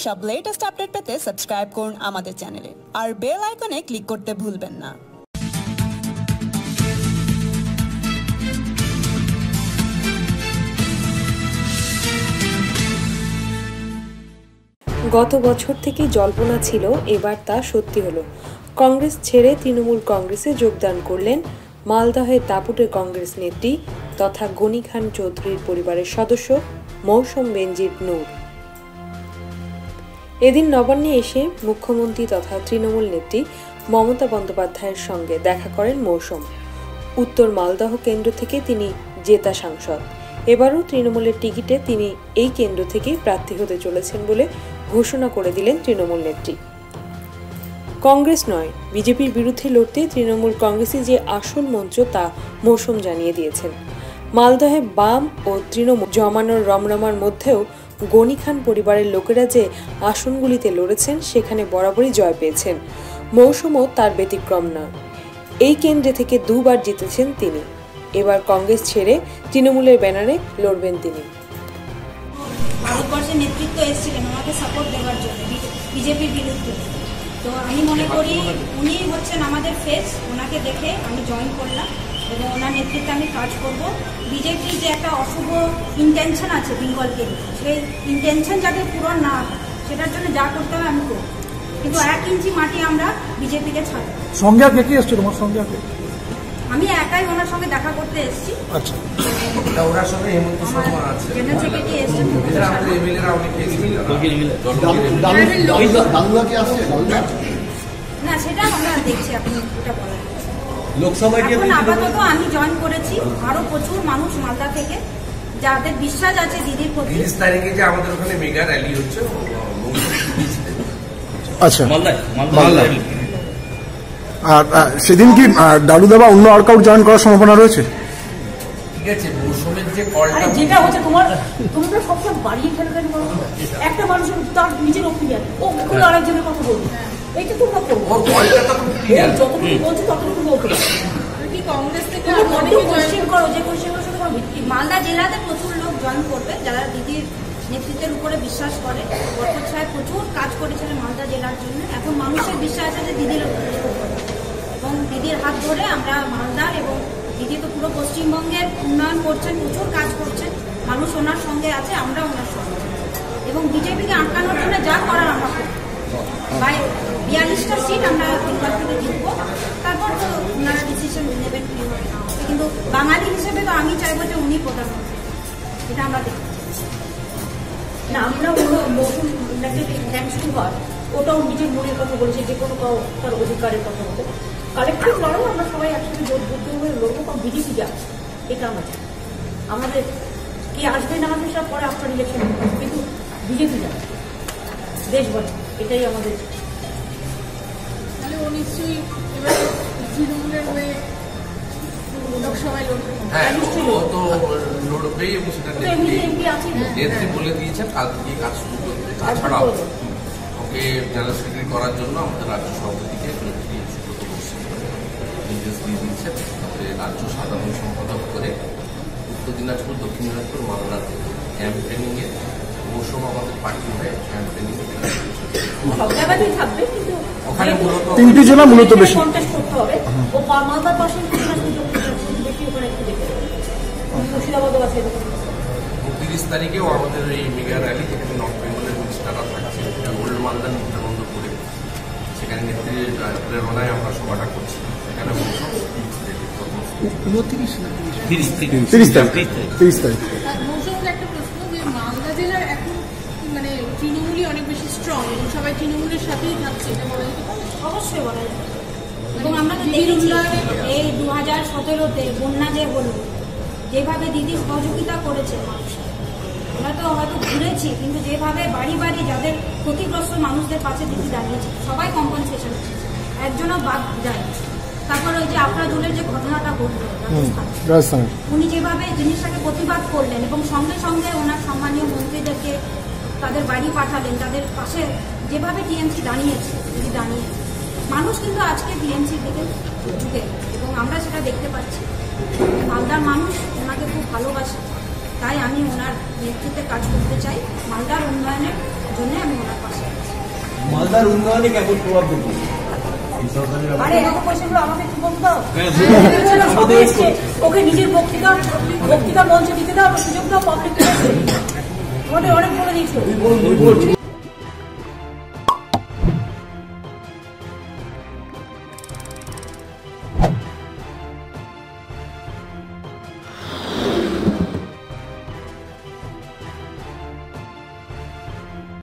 সব latest update পেতে subscribe করুন আমাদের চ্যানেলে আর বেল আইকনে ক্লিক করতে ভুলবেন না। গত বছর থেকে জল্পনা ছিল, এবার তা সত্যি হলো। কংগ্রেস ছেড়ে তৃণমূল কংগ্রেসে যোগদান করলেন মালদহের দাপুটে কংগ্রেস নেত্রী তথা গনি খান চৌধুরীর পরিবারের সদস্য মৌসুম বেনজির নূর। এদিন নবান্নে এসে মুখ্যমন্ত্রী তথা তৃণমূল নেত্রী মমতা বন্দ্যোপাধ্যায়ের সঙ্গে দেখা করেন মৌসুম। উত্তর মালদহ কেন্দ্র থেকে তিনি জেতা সাংসদ। এবারও তৃণমূলের টিকিটে তিনি এই কেন্দ্র থেকেই প্রার্থী হতে চলেছেন বলে ঘোষণা করে দিলেন তৃণমূল নেত্রী। কংগ্রেস নয়, বিজেপির বিরুদ্ধে লড়তে তৃণমূল কংগ্রেসই যে আসল মঞ্চ তা মৌসুম জানিয়ে দিয়েছেন। মালদহে বাম ও তৃণমূল জমানোর রমরমার মধ্যেও গনি খান পরিবারের লোকেরা যে আসনগুলিতে লড়েছেন সেখানে বরাবরই জয় পেয়েছেন। মৌসুমও তার ব্যতিক্রম না। এই কেন্দ্রে থেকে দুবার জিতেছেন তিনি। এবার কংগ্রেস ছেড়ে তৃণমূলের ব্যানারে লড়বেন তিনি। ভারতবর্ষের নেতৃত্ব এসেছিলেন আমাকে সাপোর্ট দেওয়ার জন্য বিজেপির বিরুদ্ধে। তো আমি মনে করি উনি হচ্ছেন আমাদের ফেস। ওনাকে দেখে আমি জয়েন করলাম এবং ওনার নেতৃত্বে আমি কাজ করব। বিজেপির যে একটা অশুভ ইন্টেনশন আছে বেঙ্গলকে, সেই ইন্টেনশন যাতে পূরণ না হয় সেটার জন্য যা করতে হবে আমি করব, কিন্তু 1 ইঞ্চি মাটি আমরা বিজেপিকে ছাড়ব। সঙ্গে আর কে এসছে তোমার সঙ্গে? আমি একাই ওনার সঙ্গে দেখা করতে এসেছি। আচ্ছা, ওনার সঙ্গে হেমন্ত শর্মা আছে, জেনারেল সেক্রেটারি এসেছেন। না, সেটা আমরা দেখছি, আপনি ওটা বলেন। এখন আপাতত আমি জয়েন করেছি, আরো প্রচুর মানুষ মালদা থেকে যাদের বিশ্বাস আছে দিদির প্রতি। 30 তারিখে যে আমাদের ওখানে মেগা র্যালি হচ্ছে। আচ্ছা, আর সেদিন কি দাদুদা বা অন্য আর কাউর জয়েন করার সম্ভাবনা রয়েছে? ঠিক আছে, মৌসুমের যে কলটা যেটা হচ্ছে তোমরা সবসময় বাড়িয়ে ফেলবেন। একটা মানুষের তার নিজের ওপিনিয়ন, ও কোনো আরেকজনের কথা বলবে, এইটা তোমরা করবো। যতটুকু বলছি ততটুকু বলতে কংগ্রেস থেকে কোশ্চেন করো, যে কোশ্চেনগুলো শুধু মালদা জেলাতে প্রচুর লোক জয়েন করবে যারা দিদির নেতৃত্বের উপরে বিশ্বাস করে। বরকত সাহেব প্রচুর কাজ করেছিলেন মালদা জেলার জন্য। এখন মানুষের বিশ্বাস আছে দিদির এবং দিদির হাত ধরে আমরা মালদার, এবং দিদি তো পুরো পশ্চিমবঙ্গের উন্নয়ন করছেন, প্রচুর কাজ করছেন। মানুষ ওনার সঙ্গে আছে, আমরা ওনার সঙ্গে, এবং বিজেপিকে আটকানোর জন্য যা করার আমরা করব। 42টা সিট আমরা বেঙ্গল থেকে জিতবো, তারপর তো ওনারা ডিসিশন নেবেন কি হবে না হবে। কিন্তু বাঙালি হিসেবে তো আমি চাইবো যে উনি প্রধানমন্ত্রী, এটা আমরা দেখতে না। আমরা মৌসুম থ্যাংকস টু গড, ওটাও নিজের মনের কথা বলেছে, যে কোনো তার অধিকারের কথা বলতে কালেক্টিভ লড়াই আমরা সবাই একসাথে জোট বুদ্ধ হয়ে লড়বো, কারণ বিজেপি যাচ্ছে, এটা আমরা চাই। আমাদের কে আসবে না আসবে সেটা পরে আপনার ইলেকশন, কিন্তু বিজেপি যাচ্ছে, দেশ বলে, এটাই আমাদের। তাহলে ও নিশ্চয়ই এবার তৃণমূলের হয়ে লোকসভায় লড়বে। হ্যাঁ, ও তো লড়বেই এবং সেটা নেত্রী বলে দিয়েছেন কাল থেকে কাজ শুরু করতে। তাছাড়াও ওকে জেনারেল সেক্রেটারি করার জন্য আমাদের রাজ্য সভাপতিকে নেত্রী সুব্রত বক্সি নির্দেশ দিয়ে দিয়েছেন। তাতে রাজ্য সাধারণ সম্পাদক করে উত্তর দিনাজপুর, দক্ষিণ দিনাজপুর, মালদার ক্যাম্পেনিংয়ে মৌসুম আমাদের পার্টি হয়ে ক্যাম্পেনিং সব জায়গাতেই থাকবে, কিন্তু ওখানে মূলত 3টি জেলা মূলত বেশি কন্টেস্ট করতে হবে। ও মালদার পাশে বেশি ওখানে একটু দেখে মুর্শিদাবাদও আছে। 30 তারিখেও আমাদের এই মেগা র্যালি, যেখানে নর্থ বেঙ্গলের মিনিস্টাররা থাকছে, ওল্ড মালদা নিত্যানন্দ করে, সেখানে নেত্রীর প্রেরণায় আমরা সভাটা করছি। সেখানে 30 তারিখ। মৌসুমের একটা প্রশ্ন, যে মালদা জেলার এখন মানে তৃণমূলই অনেক বেশি স্ট্রং এবং সবাই তৃণমূলের সাথেই থাকছে, এটা বলা যেতে পারে? অবশ্যই বলা যায়। এবং আমরা তো দেখেছি এই 2017-তে বন্যা যে হলো, যেভাবে দিদি সহযোগিতা করেছে মানুষের, আমরা তো হয়তো ঘুরেছি, কিন্তু যেভাবে বাড়ি বাড়ি যাদের ক্ষতিগ্রস্ত মানুষদের পাশে দিদি দাঁড়িয়েছে, সবাই কম্পেনসেশন পেয়েছে, একজনও বাদ যায়। তারপর ওই যে আফরাদুলের যে ঘটনাটা ঘটলো রাজস্থানে, উনি যেভাবে জিনিসটাকে প্রতিবাদ করলেন এবং সঙ্গে সঙ্গে ওনার সম্মানীয় মন্ত্রীদেরকে তাদের বাড়ি পাঠালেন, তাদের পাশে যেভাবে টিএমসি দাঁড়িয়েছে, দিদি দাঁড়িয়েছে, মানুষ কিন্তু আজকে টিএমসির দিকে ঝুঁকে, এবং আমরা সেটা দেখতে পাচ্ছি। মালদার মানুষ ওনাকে খুব ভালোবাসে, তাই আমি ওনার নেতৃত্বে কাজ করতে চাই। মালদার উন্নয়নের জন্য আমি ওনার পাশে আছি। মালদার উন্নয়নে কেমন প্রভাব দেবে? আরে এরকম কোয়েশ্চেনগুলো আমাকে একটু বলতে দাও। ওকে নিজের বক্তৃতা মঞ্চে দিতে দাও, সুযোগ দাও, পাবলিক অনেক বলে দিয়েছো।